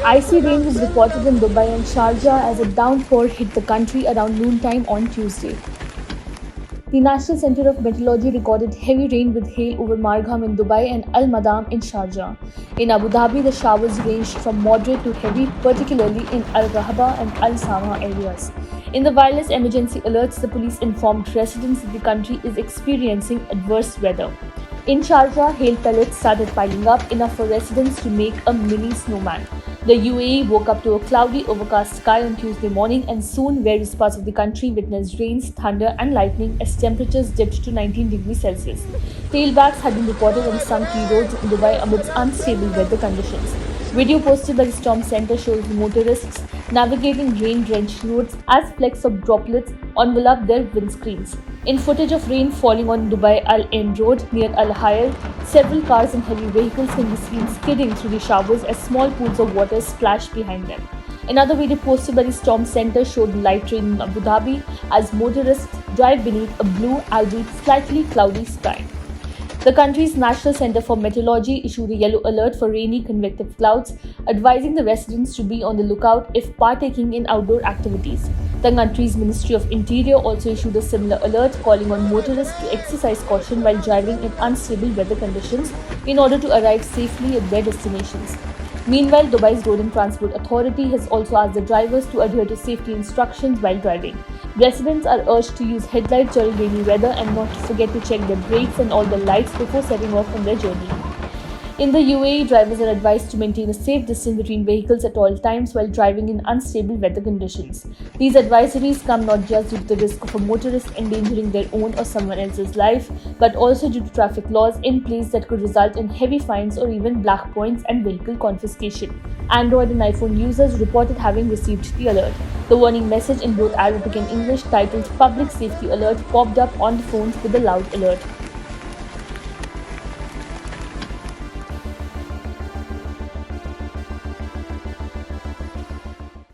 Icy rain was reported in Dubai and Sharjah as a downpour hit the country around noontime on Tuesday. The National Center of Meteorology recorded heavy rain with hail over Margham in Dubai and Al Madam in Sharjah. In Abu Dhabi, the showers ranged from moderate to heavy, particularly in Al Rahaba and Al Sama areas. In the wireless emergency alerts, the police informed residents that the country is experiencing adverse weather. In Sharjah, hail pellets started piling up, enough for residents to make a mini snowman. The UAE woke up to a cloudy, overcast sky on Tuesday morning, and soon various parts of the country witnessed rains, thunder, and lightning as temperatures dipped to 19 degrees Celsius. Tailbacks had been reported on some key roads in Dubai amidst unstable weather conditions. Video posted by the Storm Center shows motorists navigating rain-drenched roads as flecks of droplets envelop their windscreens. In footage of rain falling on Dubai Al Ain Road near Al Hayal, several cars and heavy vehicles can be seen skidding through the showers as small pools of water splash behind them. Another video posted by the Storm Center showed light rain in Abu Dhabi as motorists drive beneath a blue, albeit slightly cloudy sky. The country's National Center for Meteorology issued a yellow alert for rainy convective clouds, advising the residents to be on the lookout if partaking in outdoor activities. The country's Ministry of Interior also issued a similar alert, calling on motorists to exercise caution while driving in unstable weather conditions in order to arrive safely at their destinations. Meanwhile, Dubai's Road and Transport Authority has also asked the drivers to adhere to safety instructions while driving. Residents are urged to use headlights during rainy weather and not to forget to check their brakes and all the lights before setting off on their journey. In the UAE, drivers are advised to maintain a safe distance between vehicles at all times while driving in unstable weather conditions. These advisories come not just due to the risk of a motorist endangering their own or someone else's life, but also due to traffic laws in place that could result in heavy fines or even black points and vehicle confiscation. Android and iPhone users reported having received the alert. The warning message in both Arabic and English titled Public Safety Alert popped up on the phones with a loud alert.